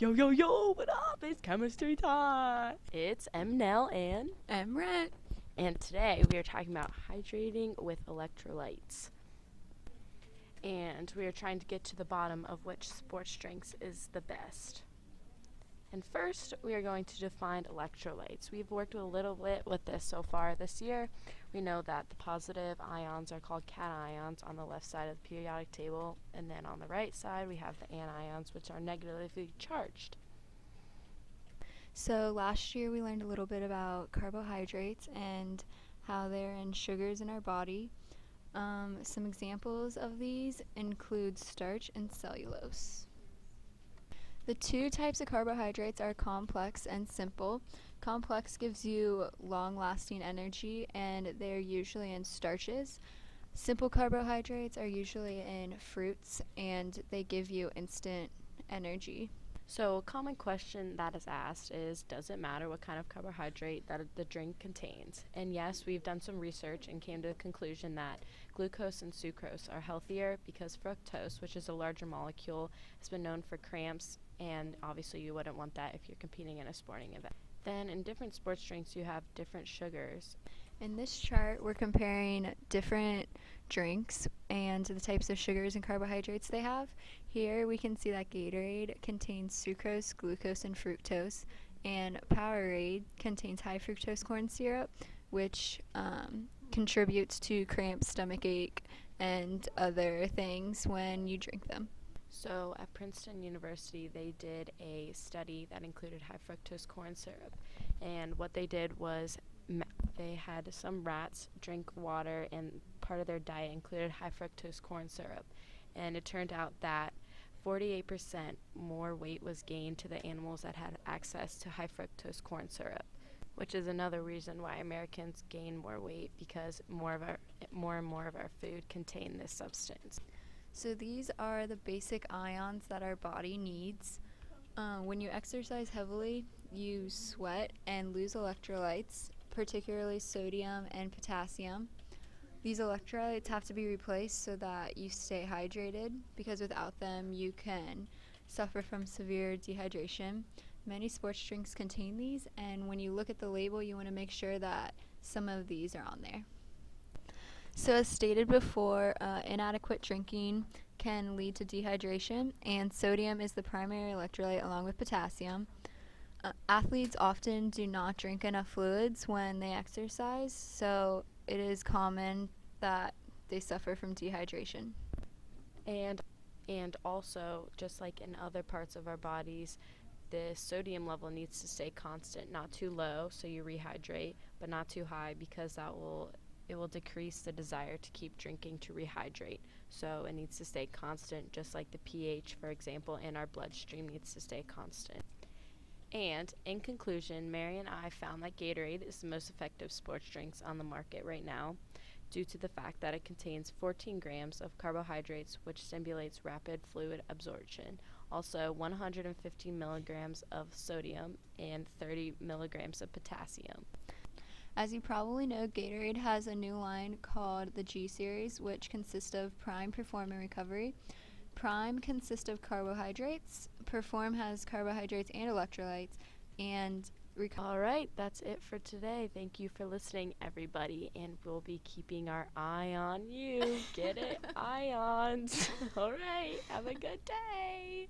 Yo, yo, yo, what up? It's chemistry time. It's Nell and Rent. today we are talking about hydrating with electrolytes. And we are trying to get to the bottom of which sports drinks is the best. And first, we are going to define electrolytes. We've worked a little bit with this so far this year. We know that the positive ions are called cations on the left side of the periodic table, and then on the right side we have the anions, which are negatively charged. So last year we learned a little bit about carbohydrates and how they're in sugars in our body. Some examples of these include starch and cellulose. The two types of carbohydrates are complex and simple. Complex gives you long-lasting energy, and they're usually in starches. Simple carbohydrates are usually in fruits, and they give you instant energy. So a common question that is asked is, does it matter what kind of carbohydrate that the drink contains? And yes, we've done some research and came to the conclusion that glucose and sucrose are healthier because fructose, which is a larger molecule, has been known for cramps, and obviously you wouldn't want that if you're competing in a sporting event. Then in different sports drinks you have different sugars. In this chart, we're comparing different drinks and the types of sugars and carbohydrates they have. Here we can see that Gatorade contains sucrose, glucose, and fructose, and Powerade contains high fructose corn syrup, which contributes to cramps, stomach ache, and other things when you drink them. So at Princeton University, they did a study that included high fructose corn syrup. And what they did was they had some rats drink water, and part of their diet included high fructose corn syrup. And it turned out that 48% more weight was gained to the animals that had access to high fructose corn syrup, which is another reason why Americans gain more weight, because more and more of our food contain this substance. So these are the basic ions that our body needs. When you exercise heavily, you sweat and lose electrolytes, particularly sodium and potassium. These electrolytes have to be replaced so that you stay hydrated, because without them you can suffer from severe dehydration. Many sports drinks contain these, and when you look at the label, you want to make sure that some of these are on there. So as stated before, inadequate drinking can lead to dehydration, and sodium is the primary electrolyte along with potassium. Athletes often do not drink enough fluids when they exercise, so it is common that they suffer from dehydration. And also, just like in other parts of our bodies, the sodium level needs to stay constant, not too low so you rehydrate, but not too high, because it will decrease the desire to keep drinking to rehydrate. So it needs to stay constant, just like the pH, for example, in our bloodstream needs to stay constant. And in conclusion, Mary and I found that Gatorade is the most effective sports drinks on the market right now, due to the fact that it contains 14 grams of carbohydrates, which stimulates rapid fluid absorption. Also 150 milligrams of sodium and 30 milligrams of potassium. As you probably know, Gatorade has a new line called the G Series, which consists of Prime, Perform, and Recovery. Prime consists of carbohydrates, Perform has carbohydrates and electrolytes, and All right, that's it for today. Thank you for listening, everybody, and we'll be keeping our eye on you. Get it? Ions. All right, have a good day.